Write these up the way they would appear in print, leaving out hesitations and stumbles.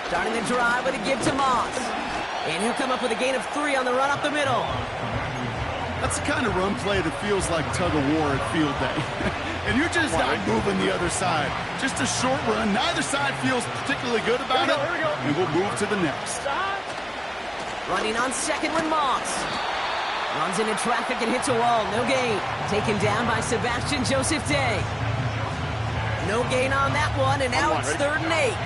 Starting the drive with a give to Moss. And he'll come up with a gain of 3 on the run up the middle. That's the kind of run play that feels like tug of war at field day. And you're just not moving the other side. Just a short run. Neither side feels particularly good about it. And we'll move to the next. Running on second with Moss. Runs into traffic and hits a wall. No gain. Taken down by Sebastian Joseph Day. No gain on that one, and now it's 3rd and 8.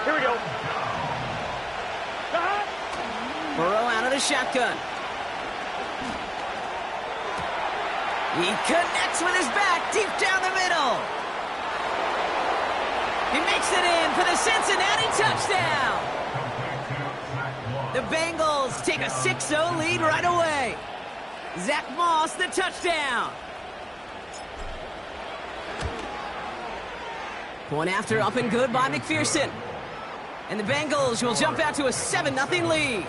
Here we go. Burrow out of the shotgun. He connects with his back deep down the middle. He makes it in for the Cincinnati touchdown. The Bengals take a 6-0 lead right away. Zach Moss, the touchdown. Point after, up and good by McPherson. And the Bengals will jump out to a 7-0 lead.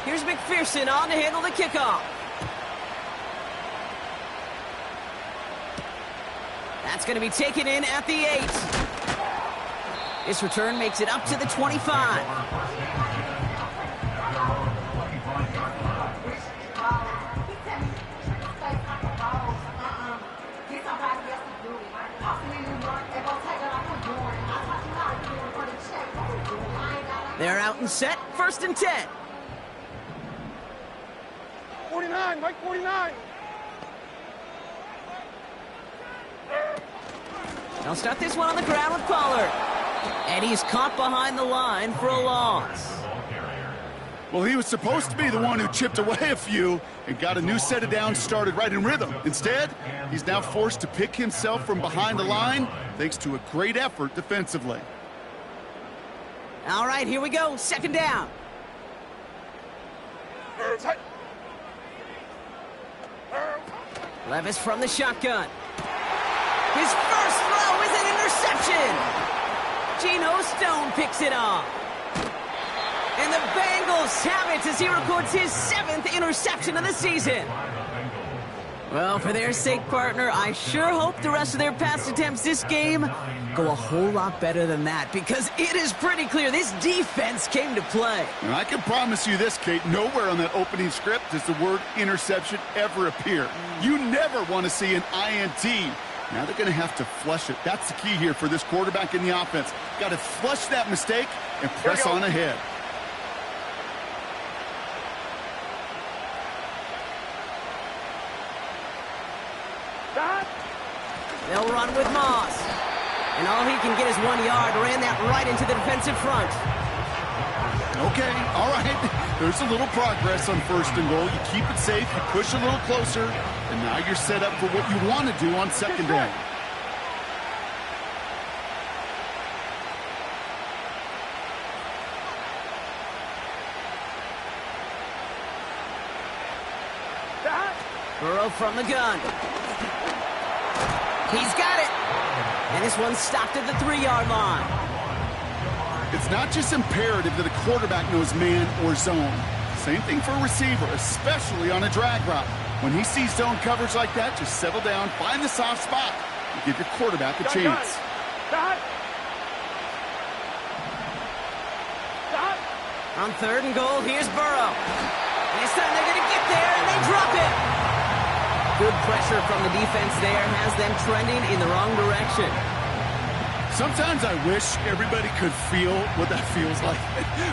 Here's McPherson on to handle the kickoff. That's going to be taken in at the 8. This return makes it up to the 25. They're out and set, 1st and 10. 49, Mike 49. They'll start this one on the ground with Pollard. And he's caught behind the line for a loss. Well, he was supposed to be the one who chipped away a few and got a new set of downs started right in rhythm. Instead, he's now forced to pick himself from behind the line thanks to a great effort defensively. All right, here we go. 2nd down. Levis from the shotgun. His first throw is an interception. Geno Stone picks it off. And the Bengals have it as he records his 7th interception of the season. Well, for their sake, partner, I sure hope the rest of their pass attempts this game go a whole lot better than that, because it is pretty clear this defense came to play. And I can promise you this, Kate, nowhere on that opening script does the word interception ever appear. You never want to see an INT. Now they're going to have to flush it. That's the key here for this quarterback in the offense. Got to flush that mistake and press on ahead. They'll run with Moss. And all he can get is 1 yard. Ran that right into the defensive front. Okay, all right. There's a little progress on 1st and goal. You keep it safe, you push a little closer, and now you're set up for what you want to do on 2nd down. Burrow from the gun. He's got it. And this one's stopped at the 3-yard line. It's not just imperative that a quarterback knows man or zone. Same thing for a receiver, especially on a drag route. When he sees zone coverage like that, just settle down, find the soft spot, and give your quarterback a chance. On 3rd and goal, here's Burrow. And this time they're going to get there, and they drop it. Good pressure from the defense there has them trending in the wrong direction. Sometimes I wish everybody could feel what that feels like.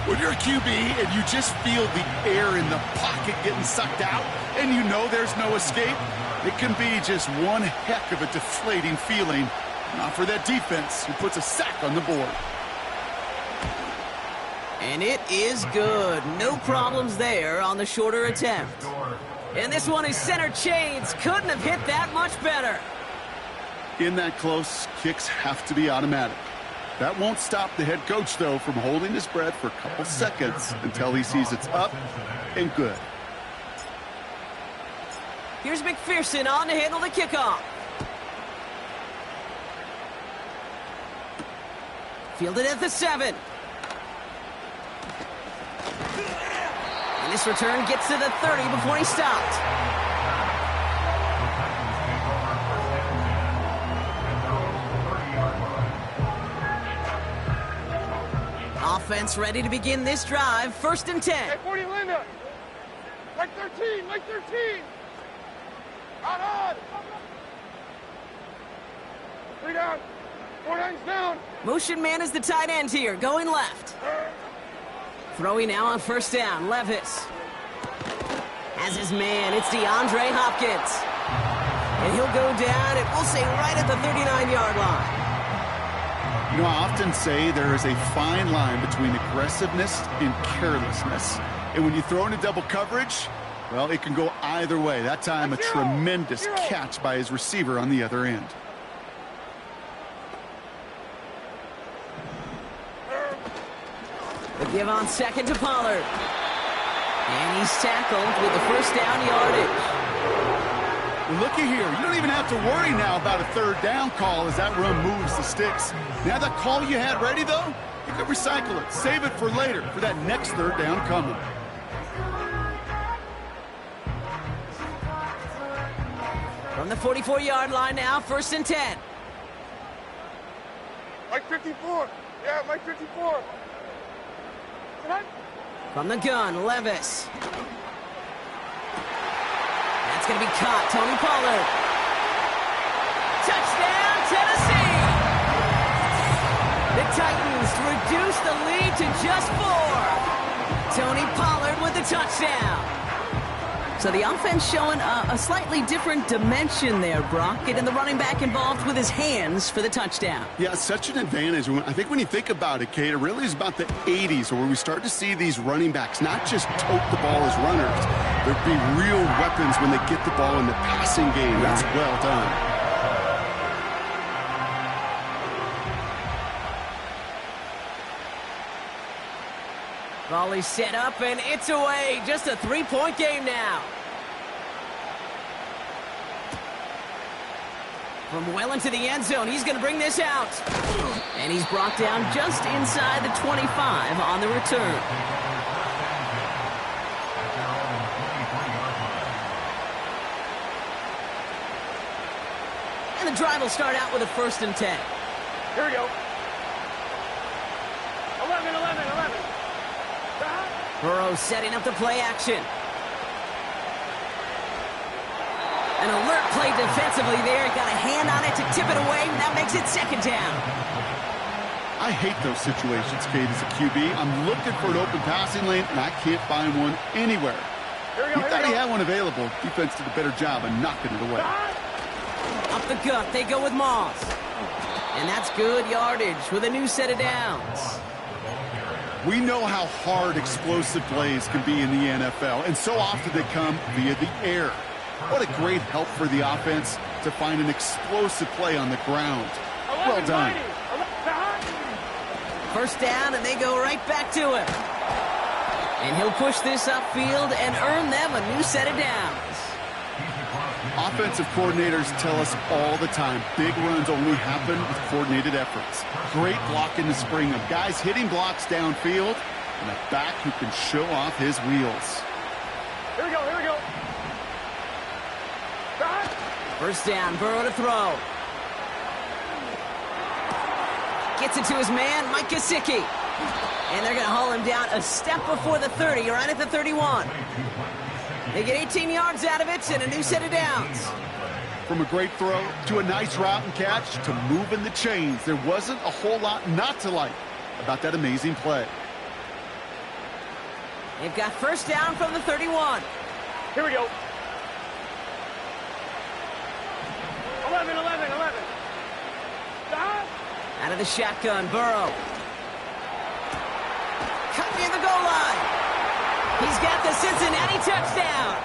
When you're a QB and you just feel the air in the pocket getting sucked out and you know there's no escape, it can be just one heck of a deflating feeling. Not for that defense who puts a sack on the board. And it is good. No problems there on the shorter attempt. And this one is center chains. Couldn't have hit that much better. In that close, kicks have to be automatic. That won't stop the head coach, though, from holding his breath for a couple seconds until he sees it's up and good. Here's McPherson on to handle the kickoff. Fielded at the 7. And this return gets to the 30 before he stopped. Offense ready to begin this drive. 1st and 10. Hey, 40 Linda. Mike 13, Mike 13. Out. 3 down. 49's down. Motion man is the tight end here, going left. Throwing now on 1st down, Levis. As his man, it's DeAndre Hopkins. And he'll go down, and we'll say right at the 39-yard line. You know, I often say there is a fine line between aggressiveness and carelessness. And when you throw into double coverage, well, it can go either way. That time, a tremendous catch by his receiver on the other end. The give on 2nd to Pollard. And he's tackled with the 1st down yardage. Well, looky here. You don't even have to worry now about a 3rd down call as that run moves the sticks. Now that call you had ready, though, you can recycle it. Save it for later, for that next 3rd down coming. From the 44-yard line now, 1st and 10. Mike 54. Yeah, Mike 54. From the gun, Levis. That's going to be caught. Tony Pollard. Touchdown, Tennessee! The Titans reduce the lead to just 4. Tony Pollard with the touchdown. So the offense showing a slightly different dimension there, Brock. Getting the running back involved with his hands for the touchdown. Yeah, such an advantage. I think when you think about it, Kate, it really is about the 80s where we start to see these running backs not just tote the ball as runners. There'd be real weapons when they get the ball in the passing game. That's well done. Volley set up, and it's away. Just a 3-point game now. From well into the end zone, he's going to bring this out. And he's brought down just inside the 25 on the return. And the drive will start out with a 1st and 10. Here we go. 11. Burrow setting up the play action. An alert play defensively there. Got a hand on it to tip it away. That makes it 2nd down. I hate those situations, Kate, as a QB. I'm looking for an open passing lane, and I can't find one anywhere. Here we go. He thought he had one available. Defense did a better job of knocking it away. Up the gut, they go with Moss. And that's good yardage with a new set of downs. We know how hard explosive plays can be in the NFL, and so often they come via the air. What a great help for the offense to find an explosive play on the ground. Well done. 1st down, and they go right back to him. And he'll push this upfield and earn them a new set of downs. Offensive coordinators tell us all the time, big runs only happen with coordinated efforts. Great block in the spring of guys hitting blocks downfield and a back who can show off his wheels. Here we go. 1st down, Burrow to throw. Gets it to his man, Mike Gesicki. And they're going to haul him down a step before the 30, right at the 31. They get 18 yards out of it and a new set of downs. From a great throw to a nice route and catch to moving the chains, there wasn't a whole lot not to like about that amazing play. They've got 1st down from the 31. Here we go. 11. Out of the shotgun, Burrow. Cut near the goal line. He's got the Cincinnati touchdown.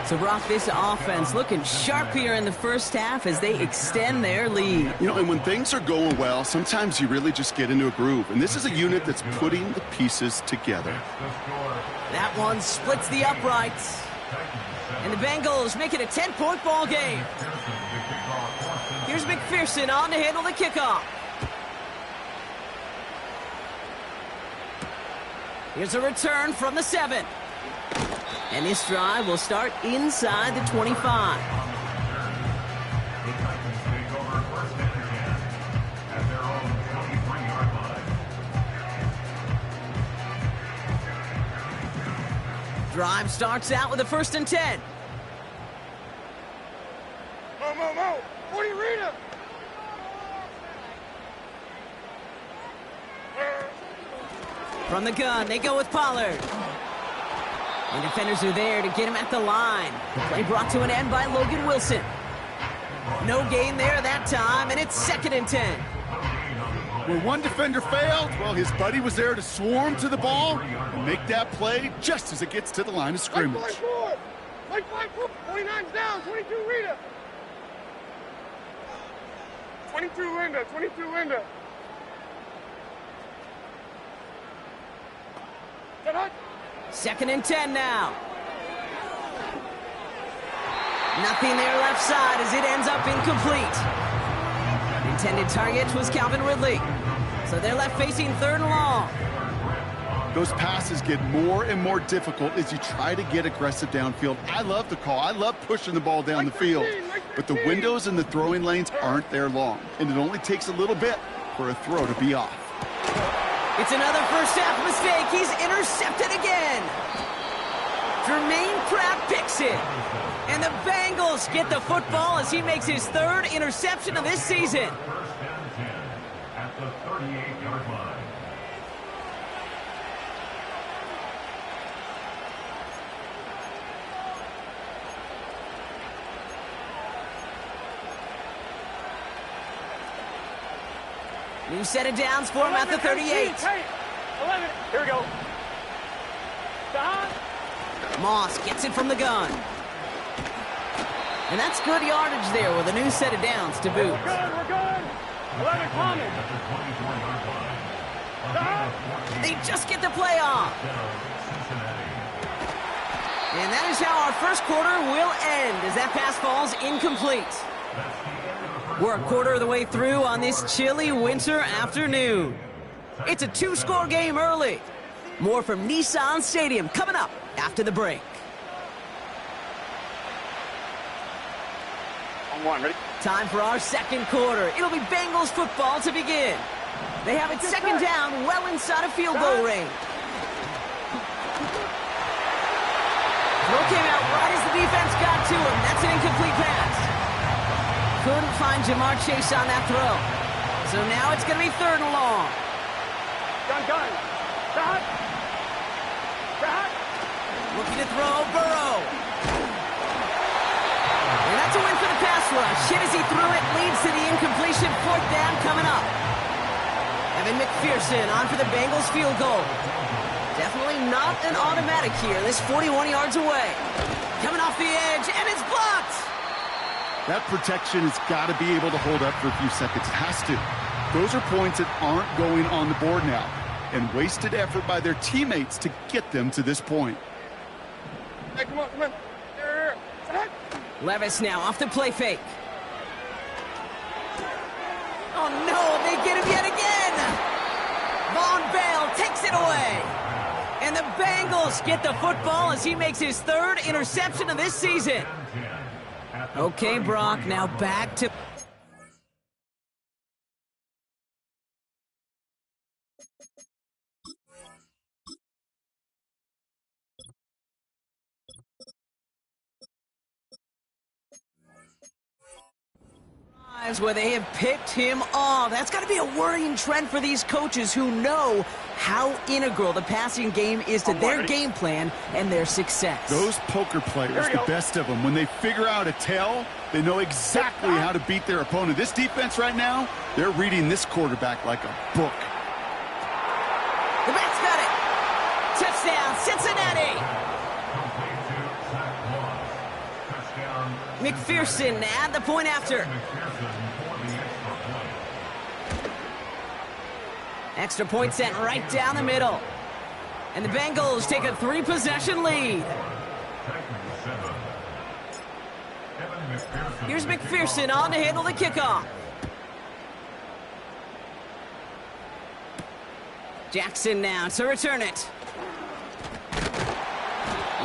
So, Brock, this offense looking sharp here in the 1st half as they extend their lead. You know, and when things are going well, sometimes you really just get into a groove. And this is a unit that's putting the pieces together. That one splits the uprights. And the Bengals make it a 10-point ball game. Here's McPherson on to handle the kickoff. Here's a return from the 7. And this drive will start inside the 25. Drive starts out with a 1st and 10. Mo. 40 Rita. From the gun, they go with Pollard. And defenders are there to get him at the line. The play brought to an end by Logan Wilson. No gain there that time, and it's 2nd and 10. Where one defender failed, well, his buddy was there to swarm to the ball and make that play just as it gets to the line of scrimmage. Mike 5-4. 29's down. 22 Rita. 22 Linda. 22 Linda. Get hot. 2nd and 10 now. Nothing there left side as it ends up incomplete. The intended target was Calvin Ridley. So they're left facing 3rd and long. Those passes get more and more difficult as you try to get aggressive downfield. I love the call. I love pushing the ball down the field. But the windows in the throwing lanes aren't there long. And it only takes a little bit for a throw to be off. It's another first half mistake. He's intercepted again. Jermaine Pratt picks it. And the Bengals get the football as he makes his 3rd interception of this season. At the 38-yard line. New set of downs for him at the 38. Hey, 11. Here we go. Moss gets it from the gun. And that's good yardage there with a new set of downs to boot. We're good. 11 coming. They just get the play off. And that is how our first quarter will end as that pass falls incomplete. We're a quarter of the way through on this chilly winter afternoon. It's a 2-score game early. More from Nissan Stadium coming up after the break. On 1, ready? Time for our second quarter. It'll be Bengals football to begin. They have it 2nd down, well inside of field goal range. Throw came out right as the defense got to him. That's an incomplete pass. Couldn't find Jamar Chase on that throw. So now it's going to be 3rd and long. Gun. Shot. Looking to throw, Burrow. And that's a win for the pass rush. Hit as he threw it, leads to the incompletion. 4th down coming up. Evan McPherson on for the Bengals field goal. Definitely not an automatic here. This 41 yards away. Coming off the edge, and it's blocked. That protection has got to be able to hold up for a few seconds. It has to. Those are points that aren't going on the board now. And wasted effort by their teammates to get them to this point. Hey, come on. Here. Levis now off the play fake. Oh no, they get him yet again. Von Bell takes it away. And the Bengals get the football as he makes his 3rd interception of this season. Okay, Brock, now back to... where they have picked him off. That's got to be a worrying trend for these coaches who know how integral the passing game is to their game plan and their success. Those poker players, the best of them, when they figure out a tell, they know exactly how to beat their opponent. This defense right now, they're reading this quarterback like a book. The Bats got it. Touchdown, Cincinnati. McPherson at the point after. Extra point sent right down the middle. And the Bengals take a 3-possession lead. Here's McPherson on to handle the kickoff. Jackson now to return it.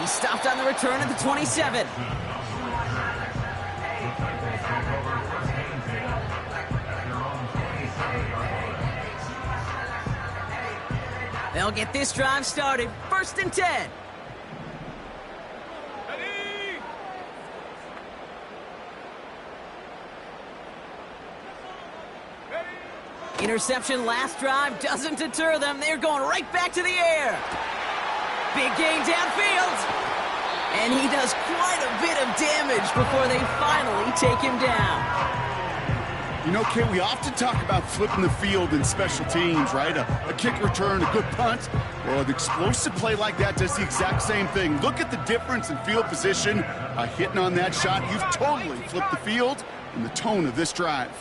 He stopped on the return at the 27. They'll get this drive started. 1st and 10. Interception last drive doesn't deter them. They're going right back to the air. Big gain downfield. And he does quite a bit of damage before they finally take him down. You know, Kate, we often talk about flipping the field in special teams, right? A kick return, a good punt. Well, an explosive play like that does the exact same thing. Look at the difference in field position. Hitting on that shot, you've totally flipped the field and the tone of this drive.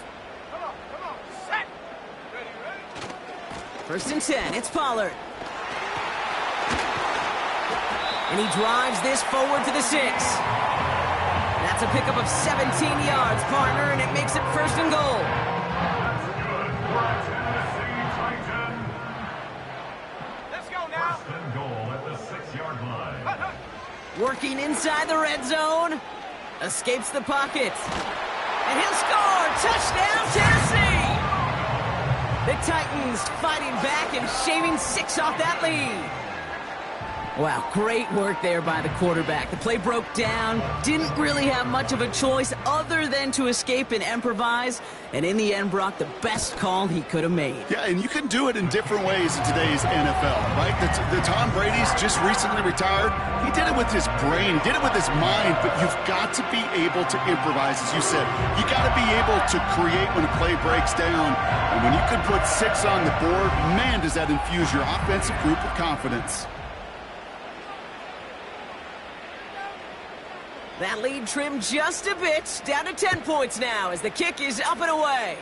1st and 10, it's Pollard. And he drives this forward to the 6. That's a pickup of 17 yards, partner, and it makes it 1st and goal. Let's go now. 1st and goal at the 6-yard line. Working inside the red zone. Escapes the pocket. And he'll score! Touchdown, Tennessee! The Titans fighting back and shaving 6 off that lead. Wow, great work there by the quarterback. The play broke down, didn't really have much of a choice other than to escape and improvise, and in the end, Brock, the best call he could have made. Yeah, and you can do it in different ways in today's NFL, right? The Tom Brady's just recently retired. He did it with his brain, did it with his mind, but you've got to be able to improvise, as you said. You got to be able to create when a play breaks down, and when you can put 6 on the board, man, does that infuse your offensive group with confidence. That lead trimmed just a bit, down to 10 points now as the kick is up and away.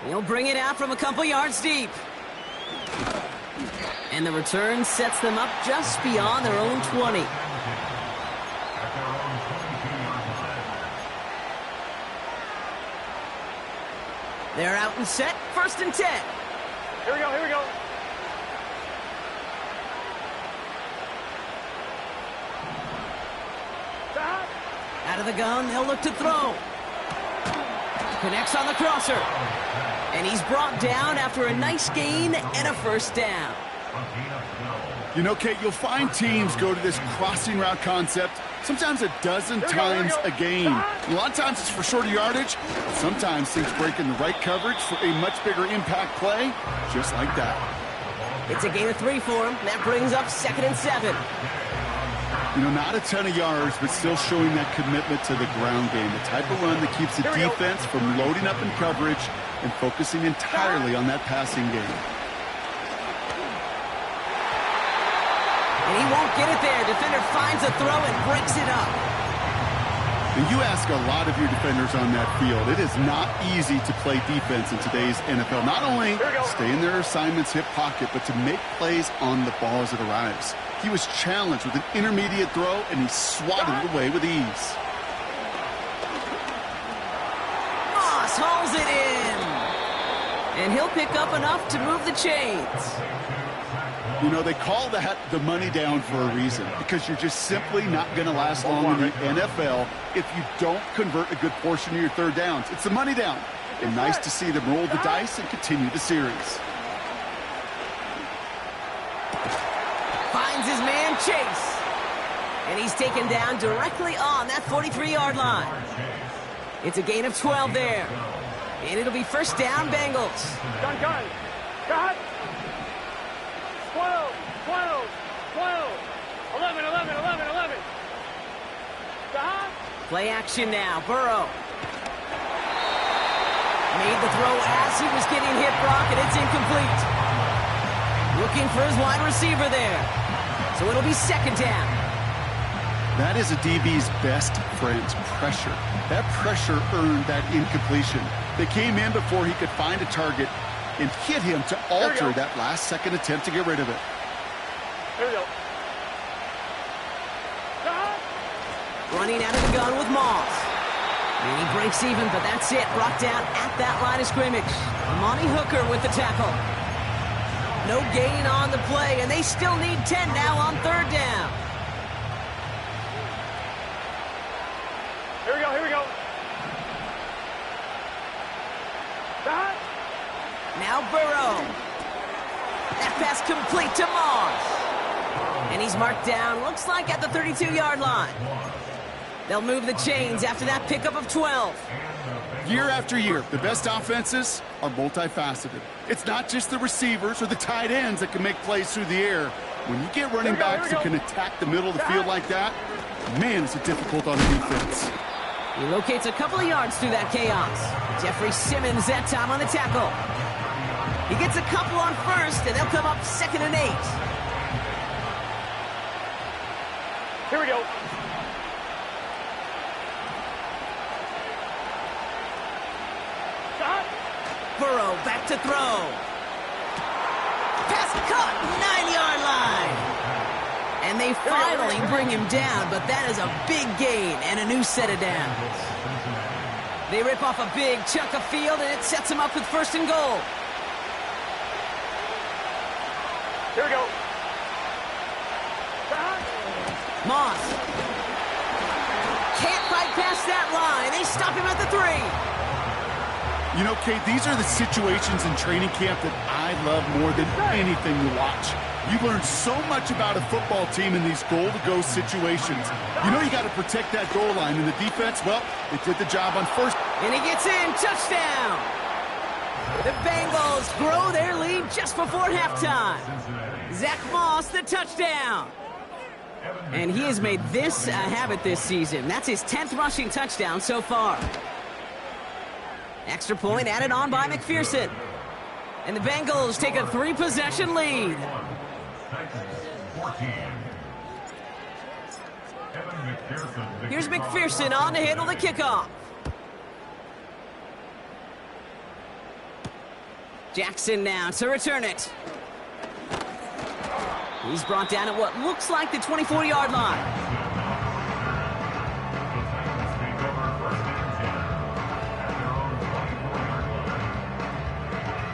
He'll bring it out from a couple yards deep. And the return sets them up just beyond their own 20. They're out and set, 1st and 10. Here we go, here we go. Out of the gun, they'll look to throw. Connects on the crosser. And he's brought down after a nice gain and a 1st down. You know, Kate, you'll find teams go to this crossing route concept sometimes a dozen times a game. A lot of times it's for shorter yardage. Sometimes things break in the right coverage for a much bigger impact play, just like that. It's a gain of 3 for him. That brings up 2nd and 7. You know, not a ton of yards, but still showing that commitment to the ground game. The type of run that keeps the defense from loading up in coverage and focusing entirely on that passing game. And he won't get it there. Defender finds a throw and breaks it up. And you ask a lot of your defenders on that field. It is not easy to play defense in today's NFL. Not only stay in their assignment's hip pocket, but to make plays on the ball as it arrives. He was challenged with an intermediate throw, and he swatted it away with ease. Moss hauls it in. And he'll pick up enough to move the chains. You know, they call that the money down for a reason, because you're just simply not going to last long in the NFL if you don't convert a good portion of your 3rd downs. It's the money down. And nice to see them roll the dice and continue the series. Finds his man Chase. And he's taken down directly on that 43-yard line. It's a gain of 12 there. And it'll be 1st down, Bengals. Gun. Cut. 12, 12, 12, 11, 11, 11, 11. Play action now, Burrow. Made the throw as he was getting hit, Brock, and it's incomplete. Looking for his wide receiver there. So it'll be 2nd down. That is a DB's best friend, pressure. That pressure earned that incompletion. They came in before he could find a target and hit him to alter that last-second attempt to get rid of it. Here we go. Running out of the gun with Moss. And he breaks even, but that's it. Brought down at that line of scrimmage. Amani Hooker with the tackle. No gain on the play, and they still need 10 now on third down. Here we go, here we go. Stop. Now Burrow. That pass complete to Moss. And he's marked down, looks like at the 32-yard line. They'll move the chains after that pickup of 12. Year after year, the best offenses are multifaceted. It's not just the receivers or the tight ends that can make plays through the air. When you get running backs that can attack the middle of the field like that, man, is it difficult on the defense. He locates a couple of yards through that chaos. Jeffrey Simmons that time on the tackle. He gets a couple on first, and they'll come up 2nd and 8. Here we go. Stop. Burrow back to throw. Pass caught, 9-yard line. And they finally bring him down, but that is a big gain and a new set of downs. They rip off a big chunk of field, and it sets him up with 1st and goal. Here we go. Moss. Can't bypass that line. They stop him at the 3. You know, Kate, these are the situations in training camp that I love more than anything to watch. You learn so much about a football team in these goal-to-go situations. You know you got to protect that goal line, and the defense, well, they did the job on first. And he gets in. Touchdown. The Bengals grow their lead just before halftime. Zach Moss, the touchdown. And he has made this a habit this season. That's his 10th rushing touchdown so far. Extra point added on by McPherson. And the Bengals take a 3-possession lead. Here's McPherson on to handle the kickoff. Jackson now to return it. He's brought down at what looks like the 24-yard line.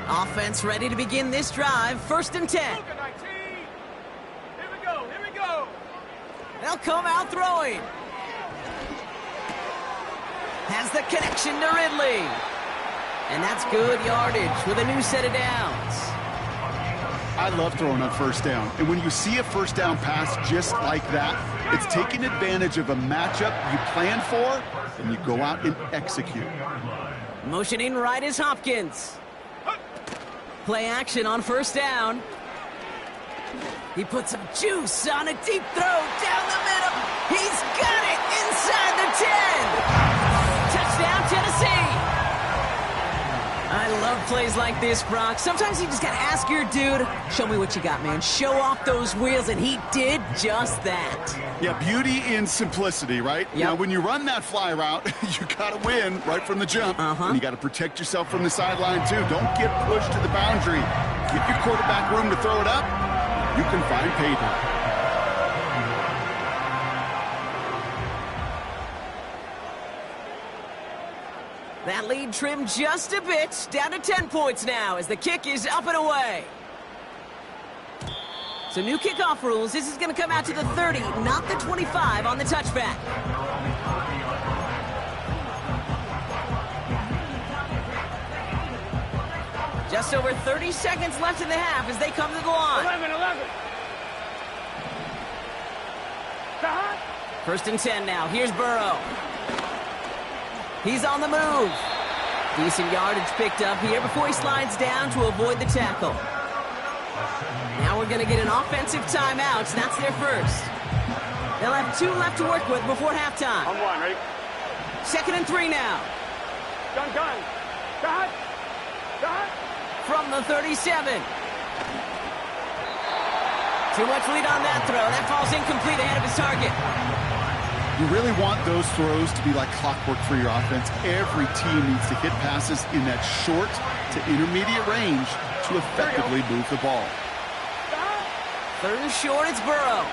Offense ready to begin this drive. 1st and 10. Here we go, here we go. They'll come out throwing. Has the connection to Ridley. And that's good yardage with a new set of downs. I love throwing on 1st down. And when you see a 1st down pass just like that, it's taking advantage of a matchup you plan for, and you go out and execute. Motioning right is Hopkins. Play action on 1st down. He puts some juice on a deep throw down the middle. He's got it inside the 10. Touchdown, Tennessee. I love plays like this, Brock. Sometimes you just got to ask your dude, show me what you got, man. Show off those wheels, and he did just that. Yeah, beauty in simplicity, right? Yep. Now, when you run that fly route, you got to win right from the jump. And you got to protect yourself from the sideline, too. Don't get pushed to the boundary. Give your quarterback room to throw it up. You can find pay dirt. That lead trimmed just a bit, down to 10 points now as the kick is up and away. So new kickoff rules. This is going to come out to the 30, not the 25 on the touchback. Just over 30 seconds left in the half as they come to the line. 11. 1st and 10 now. Here's Burrow. He's on the move. Decent yardage picked up here before he slides down to avoid the tackle. Now we're going to get an offensive timeout, and that's their first. They'll have 2 left to work with before halftime. On 1, ready? 2nd and 3 now. Gun. Got. From the 37. Too much lead on that throw. That falls incomplete ahead of his target. You really want those throws to be like clockwork for your offense. Every team needs to hit passes in that short to intermediate range to effectively move the ball. 3rd and short, it's Burrow.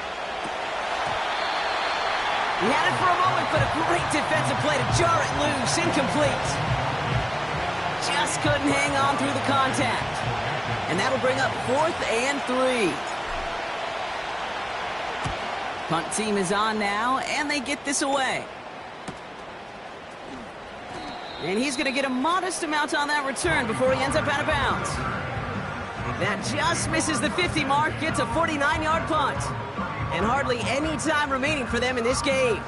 He had it for a moment, but a great defensive play to jar it loose. Incomplete. Just couldn't hang on through the contact. And that'll bring up 4th and 3. Punt team is on now, and they get this away. And he's going to get a modest amount on that return before he ends up out of bounds. That just misses the 50 mark, gets a 49-yard punt. And hardly any time remaining for them in this game.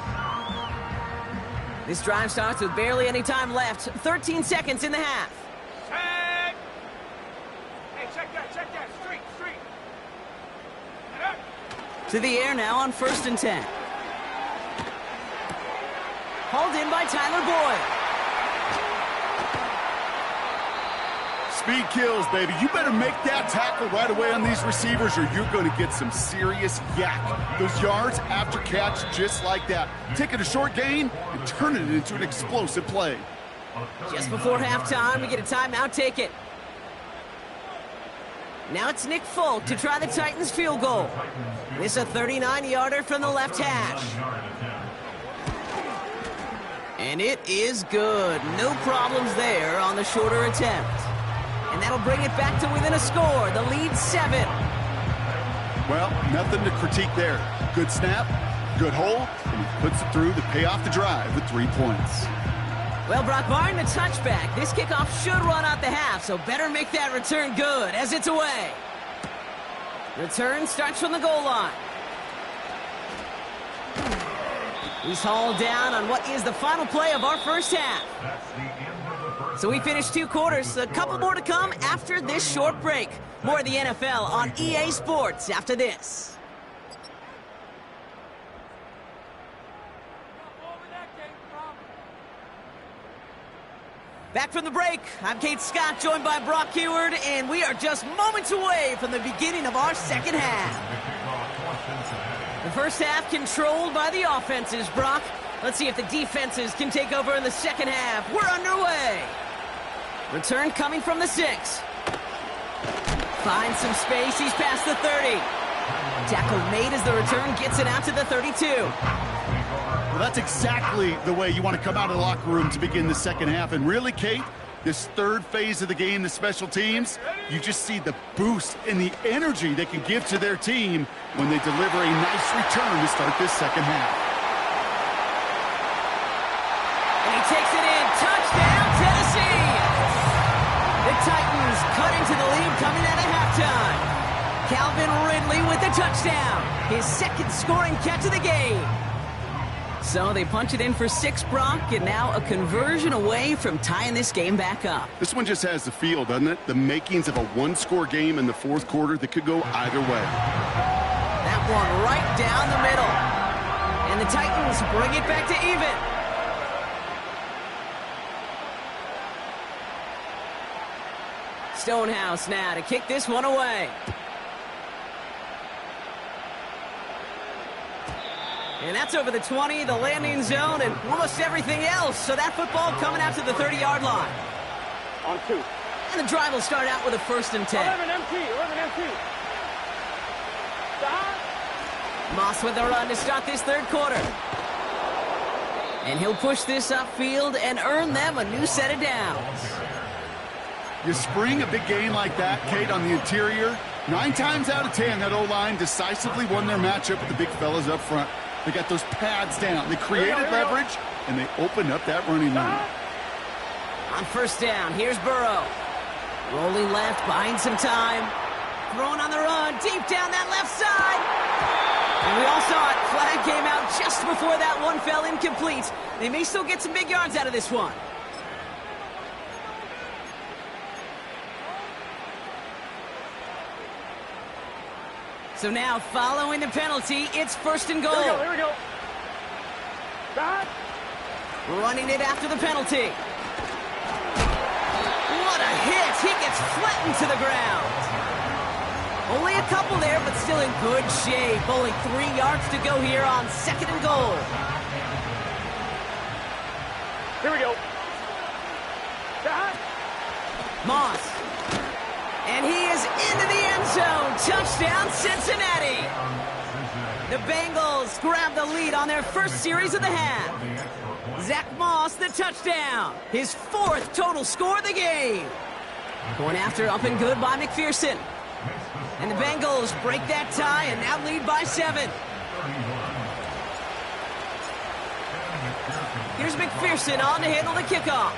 This drive starts with barely any time left. 13 seconds in the half. Check. Hey, check that. Street. Get up. To the air now on 1st and 10. Hauled in by Tyler Boyd. Speed kills, baby. You better make that tackle right away on these receivers or you're going to get some serious yak. Those yards after catch just like that. Take it a short gain and turn it into an explosive play. Just before halftime, we get a timeout. Take it. Now it's Nick Folk to try the Titans field goal. This a 39-yarder from the left hash. And it is good. No problems there on the shorter attempt. And that'll bring it back to within a score. The lead 7. Well, nothing to critique there. Good snap, good hold, and he puts it through to pay off the drive with 3 points. Well, Brock, barring the touchback, this kickoff should run out the half, so better make that return good as it's away. Return starts from the goal line. He's hauled down on what is the final play of our first half. So we finished 2 quarters. A couple more to come after this short break. More of the NFL on EA Sports after this. Back from the break, I'm Kate Scott, joined by Brock Heward, and we are just moments away from the beginning of our second half. The first half controlled by the offenses, Brock. Let's see if the defenses can take over in the second half. We're underway. Return coming from the 6. Finds some space. He's past the 30. Tackle made as the return gets it out to the 32. Well, that's exactly the way you want to come out of the locker room to begin the second half. And really, Kate, this third phase of the game, the special teams, you just see the boost and the energy they can give to their team when they deliver a nice return to start this second half. And he takes it in. Touchdown, Tennessee! The Titans cut into the lead coming out of halftime. Calvin Ridley with the touchdown. His second scoring catch of the game. So they punch it in for 6, Brock, and now a conversion away from tying this game back up. This one just has the feel, doesn't it? The makings of a one-score game in the fourth quarter that could go either way. That one right down the middle. And the Titans bring it back to even. Stonehouse now to kick this one away. And that's over the 20, the landing zone, and almost everything else. So that football coming out to the 30-yard line. On 2. And the drive will start out with a 1st and 10. 11 empty. Stop. Moss with a run to start this third quarter. And he'll push this upfield and earn them a new set of downs. You spring a big game like that, Kate, on the interior, 9 times out of 10, that O-line decisively won their matchup with the big fellas up front. They got those pads down. They created leverage, and they opened up that running lane. On 1st down, here's Burrow. Rolling left, buying some time. Throwing on the run, deep down that left side. And we all saw it. Flag came out just before that one fell incomplete. They may still get some big yards out of this one. So now, following the penalty, it's 1st and goal. Here we go. Stop. Running it after the penalty. What a hit! He gets flattened to the ground. Only a couple there, but still in good shape. Only 3 yards to go here on 2nd and goal. Here we go. Stop. Moss. And he is into the end zone. Touchdown, Cincinnati. The Bengals grab the lead on their first series of the half. Zach Moss, the touchdown. His 4th total score of the game. Going after up and good by McPherson. And the Bengals break that tie and now lead by 7. Here's McPherson on to handle the kickoff.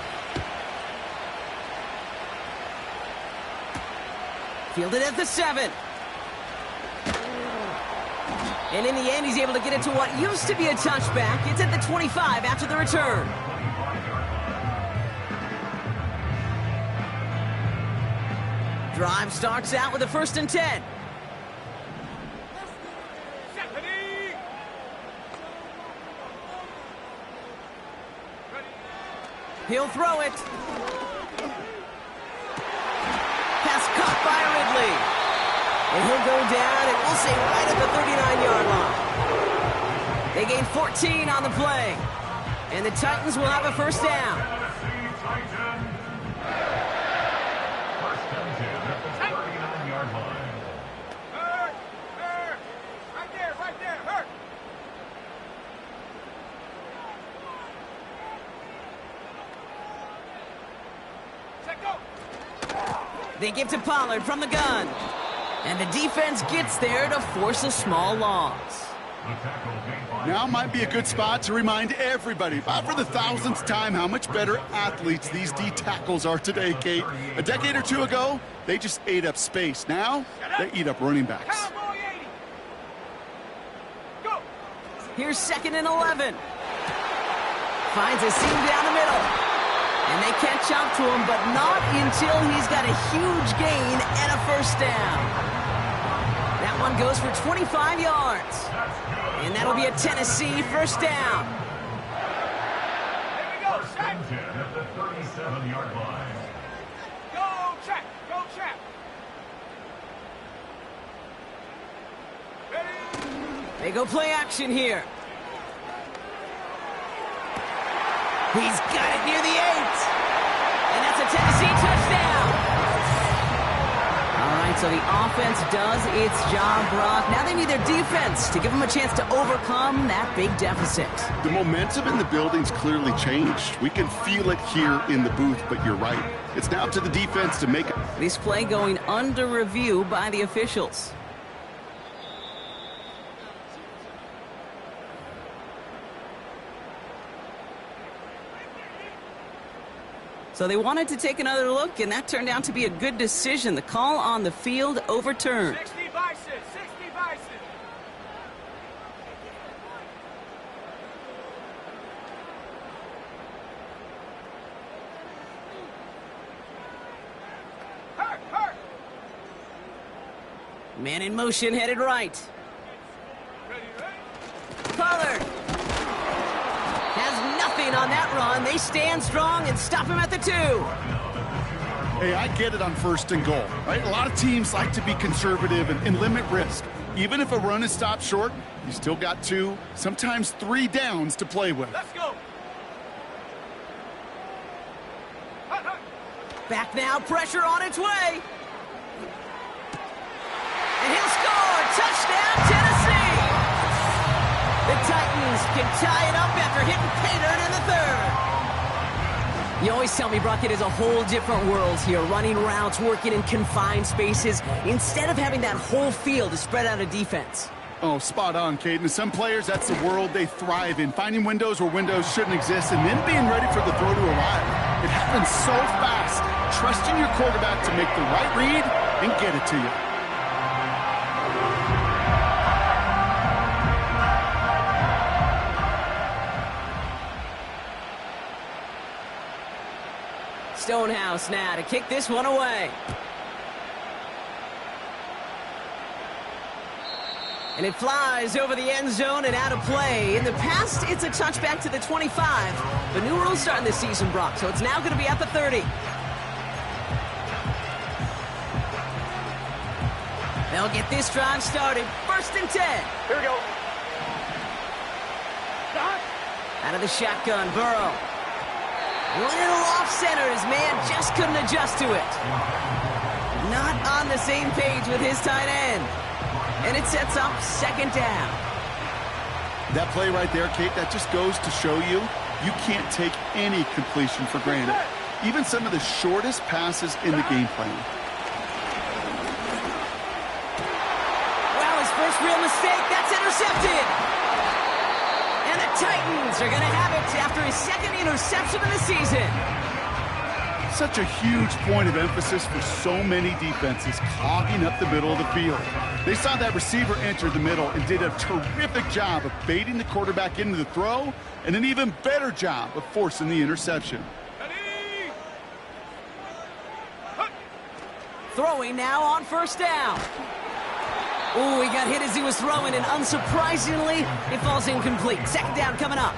Fielded at the 7. And in the end, he's able to get it to what used to be a touchback. It's at the 25 after the return. Drive starts out with a 1st and 10. He'll throw it. Pass caught by Ridley. And he'll go down, and we'll say right at the 39-yard line. They gain 14 on the play. And the Titans will have a 1st down. They give to Pollard from the gun. And the defense gets there to force a small loss. Now might be a good spot to remind everybody, about for the 1000th time, how much better athletes these D tackles are today, Kate. A decade or two ago, they just ate up space. Now, they eat up running backs. Here's 2nd and 11. Finds a seam down the middle. And they catch up to him, but not until he's got a huge gain and a 1st down. That one goes for 25 yards. And that'll be a Tennessee 1st down. Here we go, check. At the 37-yard line. Go, check. Go, check. Ready? They go play action here. He's got it near the 8. And that's a Tennessee touchdown. All right, so the offense does its job, Brock. Now they need their defense to give them a chance to overcome that big deficit. The momentum in the building's clearly changed. We can feel it here in the booth, but you're right. It's now to the defense to make it. This play going under review by the officials. So they wanted to take another look, and that turned out to be a good decision. The call on the field overturned. 60 Bison, 60 Bison. Hurt, hurt. Man in motion, headed right. Ready, ready? Pollard has nothing on that run. They stand strong and stop him at the 2. Hey, I get it on 1st and goal, right? A lot of teams like to be conservative and limit risk. Even if a run is stopped short, you still got 2, sometimes 3 downs to play with. Let's go. Hut, hut. Back now, pressure on its way. And he'll score. Touchdown, Tennessee. The Titans can tie it up after hitting pay dirt in the 3rd. You always tell me, Brock, it is a whole different world here. Running routes, working in confined spaces, instead of having that whole field to spread out a defense. Oh, spot on, Caden. Some players, that's the world they thrive in. Finding windows where windows shouldn't exist and then being ready for the throw to arrive. It happens so fast. Trusting your quarterback to make the right read and get it to you. Stonehouse now to kick this one away. And it flies over the end zone and out of play. In the past, it's a touchback to the 25. The new rules starting this season, Brock, so it's now going to be at the 30. They'll get this drive started. 1st and 10. Here we go. Stop. Out of the shotgun, Burrow. A little off center. His man just couldn't adjust to it. Not on the same page with his tight end. And it sets up 2nd down. That play right there, Kate, that just goes to show you you can't take any completion for granted, even some of the shortest passes in the game plan. Well, his first real mistake, that's intercepted. And the Titans are going to have it after his second interception of the season. Such a huge point of emphasis for so many defenses, clogging up the middle of the field. They saw that receiver enter the middle and did a terrific job of baiting the quarterback into the throw, and an even better job of forcing the interception. Throwing now on first down. Oh, he got hit as he was throwing, and unsurprisingly, it falls incomplete. Second down coming up.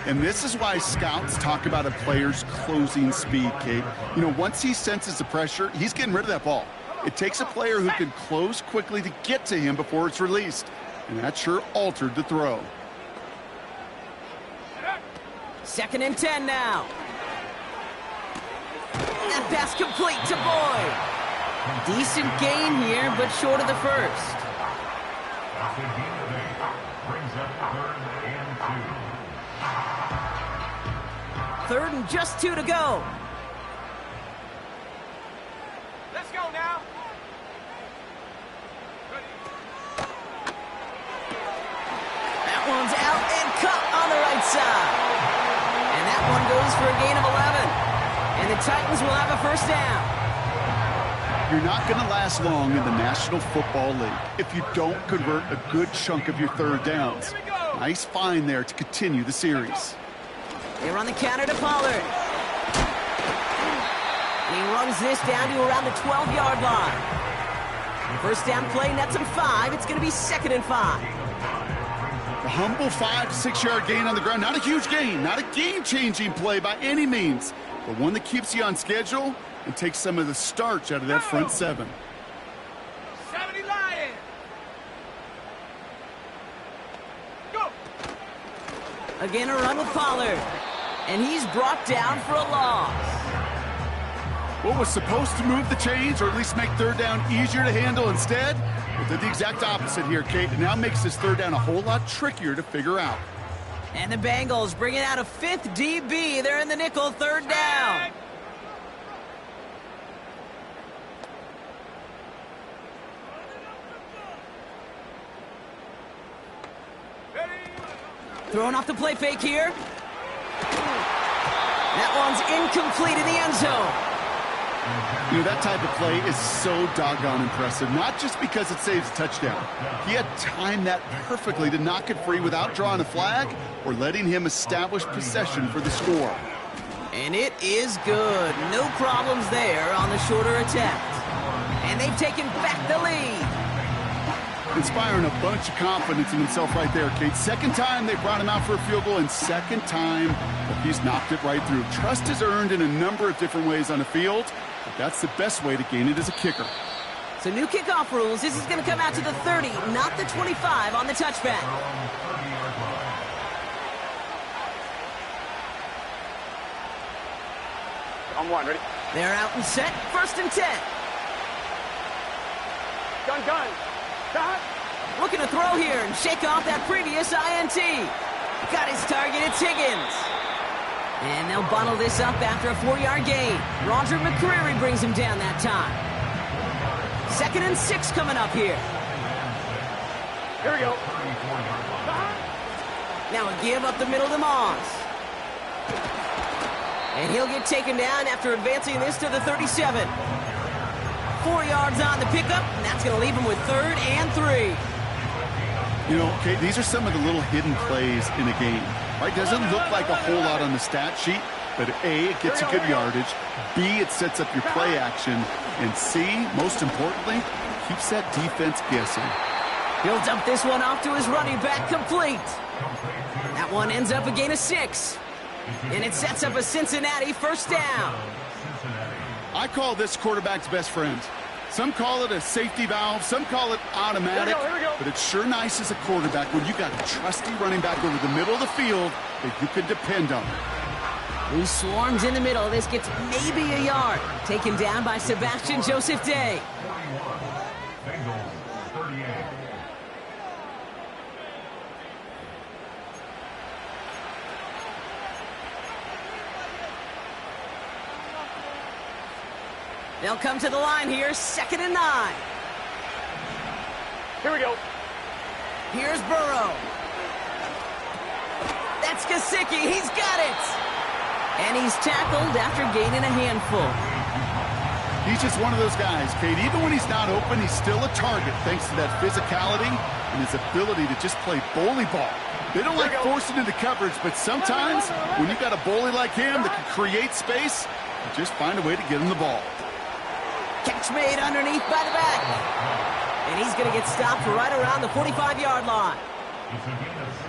And this is why scouts talk about a player's closing speed, Kate. You know, once he senses the pressure, he's getting rid of that ball. It takes a player who can close quickly to get to him before it's released. And that sure altered the throw. Second and 10 now. That pass complete to Boyd. Decent gain here, but short of the first. Brings up 3rd and 2. 3rd and just 2 to go. Let's go now. That one's out and cut on the right side. And that one goes for a gain of 11. And the Titans will have a first down. You're not going to last long in the National Football League if you don't convert a good chunk of your third downs. Nice find there to continue the series. They run the counter to Pollard. He runs this down to around the 12-yard line. First down play, nets him 5. It's going to be 2nd and 5. A humble 5 to 6 yard gain on the ground. Not a huge gain, not a game-changing play by any means, but one that keeps you on schedule and takes some of the starch out of that front 7. 70 Lions. Go. Again, a run with Pollard. And he's brought down for a loss. What was supposed to move the chains, or at least make third down easier to handle instead, well, did the exact opposite here, Kate. It now makes this third down a whole lot trickier to figure out. And the Bengals bringing out a 5th DB. They're in the nickel, 3rd down. Throwing off the play fake here. That one's incomplete in the end zone. You know, that type of play is so doggone impressive, not just because it saves a touchdown. He had timed that perfectly to knock it free without drawing a flag or letting him establish possession for the score. And it is good. No problems there on the shorter attempt. And they've taken back the lead. Inspiring a bunch of confidence in himself right there, Kate. Second time they brought him out for a field goal, and second time that he's knocked it right through. Trust is earned in a number of different ways on the field, but that's the best way to gain it as a kicker. So new kickoff rules. This is going to come out to the 30, not the 25 on the touchback. On 1, ready? They're out and set. 1st and 10. Gun. Dot. Looking to throw here and shake off that previous INT. Got his target, it's Higgins. And they'll bottle this up after a 4-yard gain. Roger McCreary brings him down that time. 2nd and 6 coming up here. Here we go. Now a give up the middle to Moss. And he'll get taken down after advancing this to the 37. 4 yards on the pickup, and that's going to leave him with 3rd and 3. You know, okay, these are some of the little hidden plays in a game. Right? Doesn't look like a whole lot on the stat sheet, but A, it gets you good yardage. B, it sets up your play action. And C, most importantly, keeps that defense guessing. He'll dump this one off to his running back, complete. That one ends up a gain of 6. And it sets up a Cincinnati first down. I call this quarterback's best friend. Some call it a safety valve, some call it automatic, Here we go. but it's sure nice as a quarterback when you got a trusty running back over the middle of the field that you can depend on. He swarms in the middle. This gets maybe a yard. Taken down by Sebastian Joseph Day. Bengals 38. They'll come to the line here, 2nd and 9. Here we go. Here's Burrow. That's Gesicki. He's got it. And he's tackled after gaining a handful. He's just one of those guys, Kate. Even when he's not open, he's still a target thanks to that physicality and his ability to just play bully ball. They don't like forcing into coverage, but sometimes when you got a bully like him that can create space, you just find a way to get him the ball. Catch made underneath by the back. And he's going to get stopped right around the 45-yard line.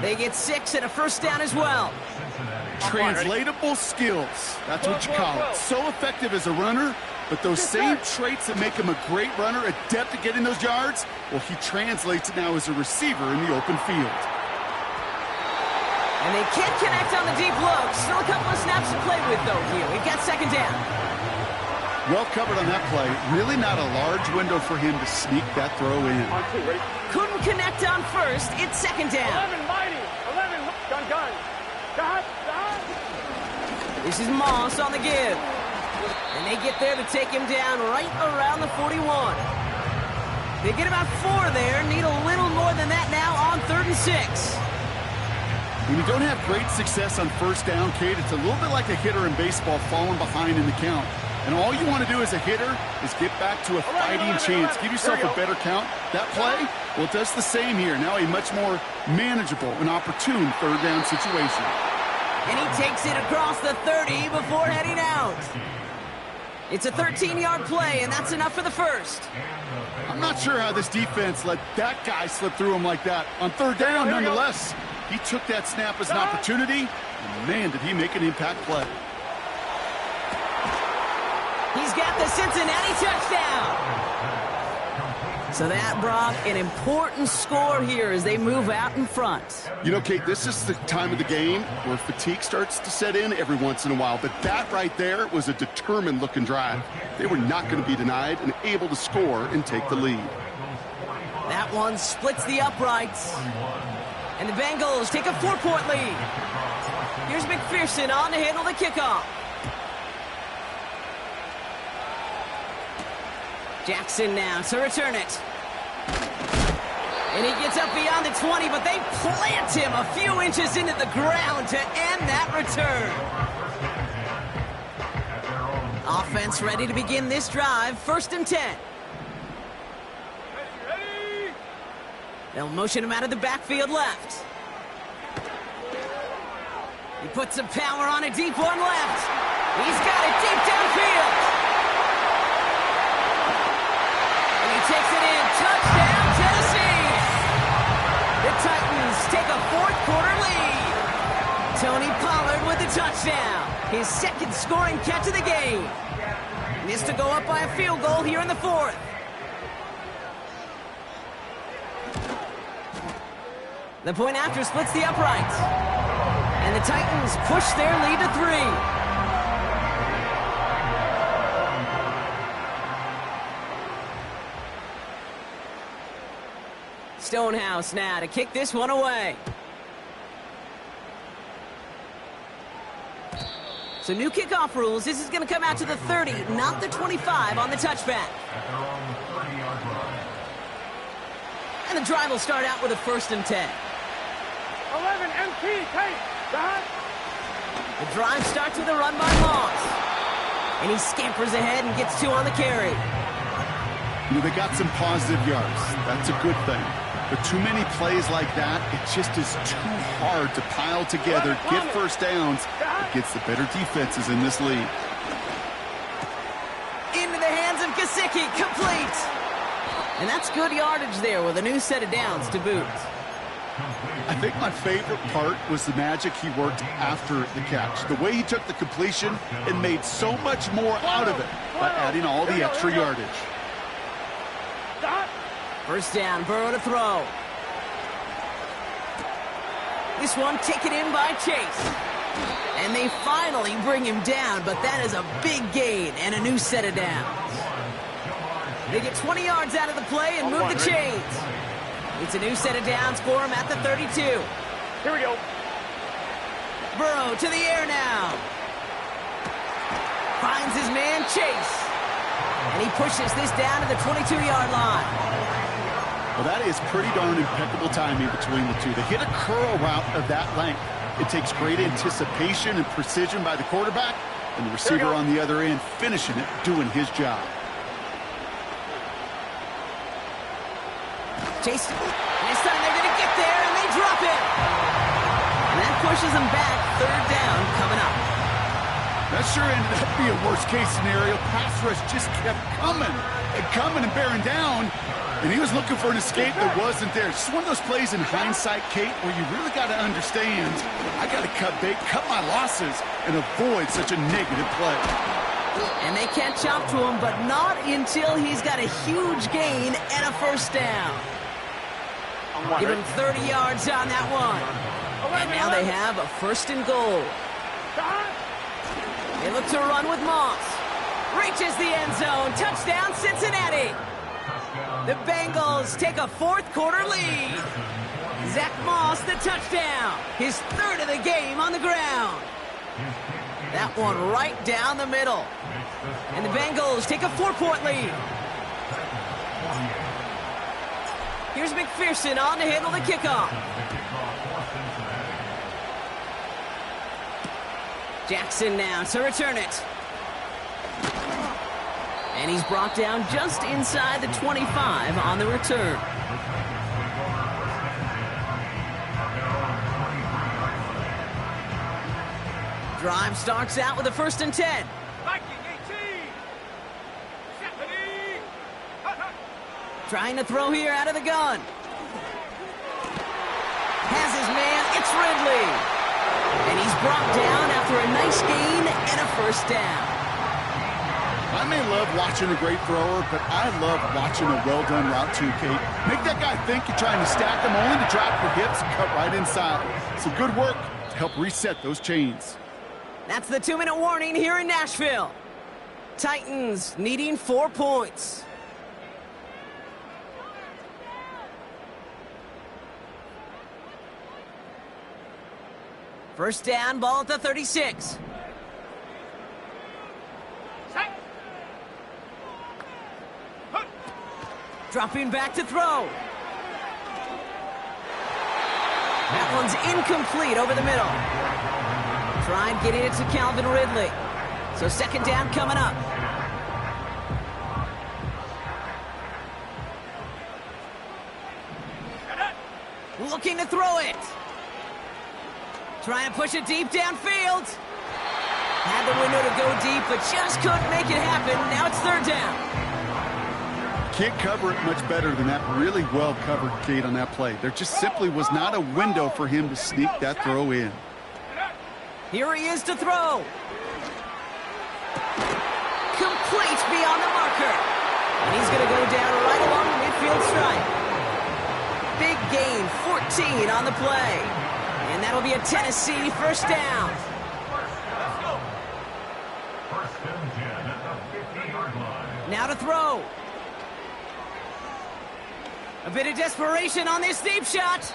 They get 6 and a first down as well. Translatable skills. That's what you call it. So effective as a runner, but those same traits that make him a great runner, adept at getting those yards, well, he translates it now as a receiver in the open field. And they can't connect on the deep look. Still a couple of snaps to play with, though, here. We've got 2nd down. Well covered on that play. Really not a large window for him to sneak that throw in. Couldn't connect on first. It's 2nd down. 11, mighty. 11, gun. Dot. This is Moss on the give. And they get there to take him down right around the 41. They get about 4 there. Need a little more than that now on 3rd and 6. When you don't have great success on first down, Kate, it's a little bit like a hitter in baseball falling behind in the count. And all you want to do as a hitter is get back to a fighting chance. Give yourself a better count. That play, well, it does the same here. Now a much more manageable and opportune 3rd down situation. And he takes it across the 30 before heading out. It's a 13-yard play, and that's enough for the first. I'm not sure how this defense let that guy slip through him like that. On 3rd down, nonetheless, he took that snap as an opportunity, and man, did he make an impact play. He's got the Cincinnati touchdown. So that brought an important score here as they move out in front. You know, Kate, this is the time of the game where fatigue starts to set in every once in a while. But that right there was a determined-looking drive. They were not going to be denied and able to score and take the lead. That one splits the uprights. And the Bengals take a 4-point lead. Here's McPherson on to handle the kickoff. Jackson now to return it. And he gets up beyond the 20, but they plant him a few inches into the ground to end that return. Offense ready to begin this drive. 1st and 10. Ready. They'll motion him out of the backfield left. He puts some power on a deep one left. He's got it deep downfield. Takes it in. Touchdown, Tennessee. The Titans take a 4th-quarter lead. Tony Pollard with the touchdown. His 2nd scoring catch of the game. Missed to go up by a field goal here in the 4th. The point after splits the uprights. And the Titans push their lead to 3. Stonehouse now to kick this one away. So new kickoff rules. This is going to come out to the 30, not the 25 on the touchback. And the drive will start out with a 1st and 10. 11, MT, take. Dot. The drive starts with a run by Moss. And he scampers ahead and gets 2 on the carry. You know, they got some positive yards. That's a good thing. But too many plays like that, it just is too hard to pile together, get first downs against the better defenses in this league. Into the hands of Gesicki, complete. And that's good yardage there with a new set of downs to boot. I think my favorite part was the magic he worked after the catch. The way he took the completion and made so much more out of it by adding all the extra yardage. 1st down, Burrow to throw. This one taken in by Chase. And they finally bring him down, but that is a big gain and a new set of downs. They get 20 yards out of the play and move the chains. It's a new set of downs for him at the 32. Here we go. Burrow to the air now. Finds his man Chase. And he pushes this down to the 22-yard line. Well, that is pretty darn impeccable timing between the two. They hit a curl route of that length. It takes great anticipation and precision by the quarterback, and the receiver on the other end finishing it, doing his job. Chase, and this time they're going to get there, and they drop it. And that pushes them back. Third down coming up. That sure ended up being a worst-case scenario. Pass rush just kept coming and bearing down. And he was looking for an escape that wasn't there. Just one of those plays in hindsight, Kate, where you really got to understand, I got to cut bait, cut my losses, and avoid such a negative play. And they can't chop to him, but not until he's got a huge gain and a first down. Give him 30 yards on that one. And now they have a first and goal. They look to run with Moss. Reaches the end zone. Touchdown, Cincinnati. The Bengals take a fourth-quarter lead. Zach Moss, the touchdown. His third of the game on the ground. That one right down the middle. And the Bengals take a 4-point lead. Here's McPherson on to handle the kickoff. Jackson now to return it. And he's brought down just inside the 25 on the return. Drive starts out with a 1st and 10. Trying to throw here out of the gun. Has his man, it's Ridley. And he's brought down after a nice gain and a first down. I may love watching a great thrower, but I love watching a well-done route too, Kate. Make that guy think you're trying to stack him, only to drop your hips and cut right inside. Some good work to help reset those chains. That's the 2-minute warning here in Nashville. Titans needing 4 points. First down, ball at the 36. Dropping back to throw. That one's incomplete over the middle. Tried getting it to Calvin Ridley. So second down coming up. Looking to throw it. Trying to push it deep downfield. Had the window to go deep, but just couldn't make it happen. Now it's third down. Can't cover it much better than that. Really well covered, Kate, on that play. There just simply was not a window for him to sneak that throw in. Here he is to throw. Complete beyond the marker. And he's going to go down right along the midfield stripe. Big gain, 14 on the play. And that'll be a Tennessee first down. Now to throw. A bit of desperation on this deep shot.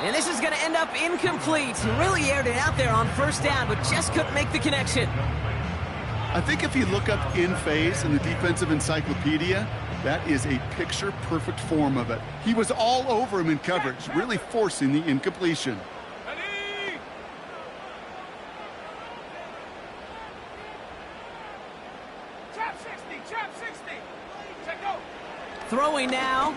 And this is going to end up incomplete. He really aired it out there on first down, but just couldn't make the connection. I think if you look up in phase in the defensive encyclopedia, that is a picture-perfect form of it. He was all over him in coverage, really forcing the incompletion. Trap 60. Check go. Throwing now.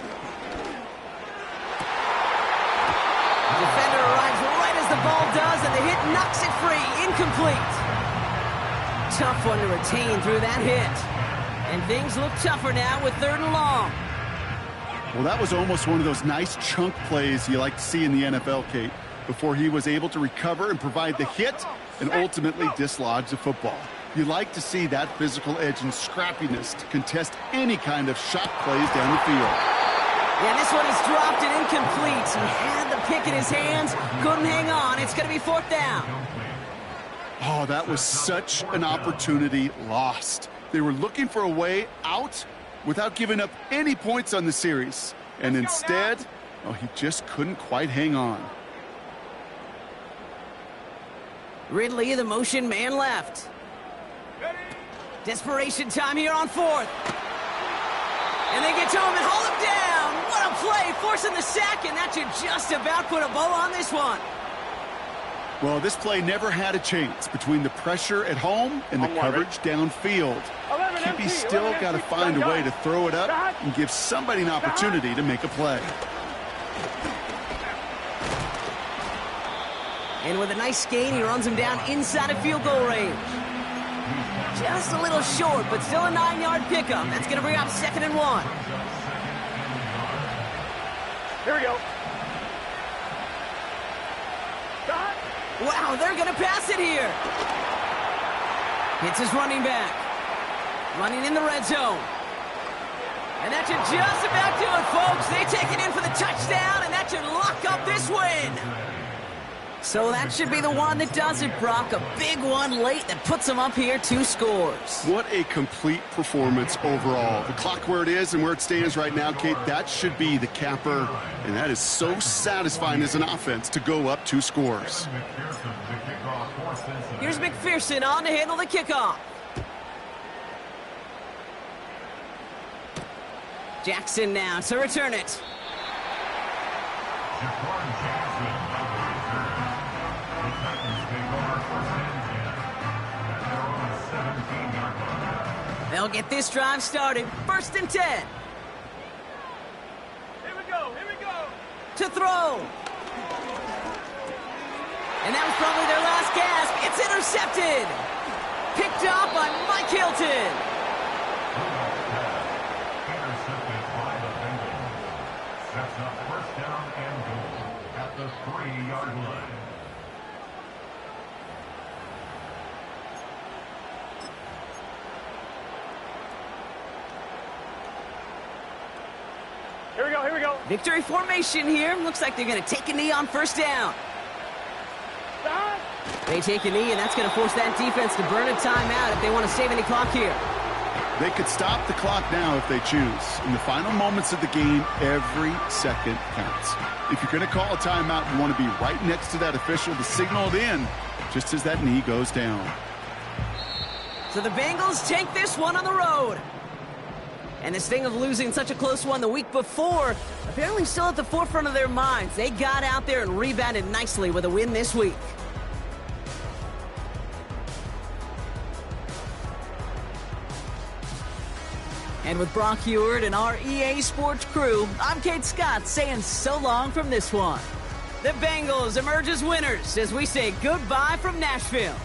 The defender arrives right as the ball does, and the hit knocks it free. Incomplete. Tough one to retain through that hit. And things look tougher now with 3rd and long. Well, that was almost one of those nice chunk plays you like to see in the NFL, Kate, before he was able to recover and provide the hit and ultimately dislodge the football. You like to see that physical edge and scrappiness to contest any kind of shot plays down the field. Yeah, this one is dropped and incomplete. He had the pick in his hands, couldn't hang on. It's going to be 4th down. Oh, that was such an opportunity lost. They were looking for a way out without giving up any points on the series. And instead, oh, he just couldn't quite hang on. Ridley, the motion man left. Desperation time here on fourth. And they get to him and haul him down. What a play, forcing the sack, and that should just about put a bow on this one. Well, this play never had a chance between the pressure at home and the coverage downfield. QB still got to find a way to throw it up and give somebody an opportunity to make a play. And with a nice gain, he runs him down inside of field goal range. Just a little short, but still a 9-yard pickup. That's going to bring up 2nd and 1. Here we go. Wow, they're going to pass it here. Hits his running back. Running in the red zone. And that should just about do it, folks. They take it in for the touchdown, and that should lock up this win. So that should be the one that does it, Brock. A big one late that puts them up here 2 scores. What a complete performance overall. The clock where it is and where it stands right now, Kate, that should be the capper. And that is so satisfying as an offense to go up 2 scores. Here's McPherson on to handle the kickoff. Jackson now to return it. They'll get this drive started. 1st and 10. Here we go. To throw. And that was probably their last gasp. It's intercepted. Picked up by Mike Hilton. Intercepted by the Bengals. Sets up 1st down and goal at the 3-yard line. Here we go. Victory formation here. Looks like they're going to take a knee on 1st down. They take a knee, and that's going to force that defense to burn a timeout if they want to save any clock here. They could stop the clock now if they choose. In the final moments of the game, every second counts. If you're going to call a timeout, you want to be right next to that official to signal it in just as that knee goes down. So the Bengals take this one on the road. And this thing of losing such a close one the week before, apparently still at the forefront of their minds. They got out there and rebounded nicely with a win this week. And with Brock Heward and our EA Sports crew, I'm Kate Scott saying so long from this one. The Bengals emerge as winners as we say goodbye from Nashville.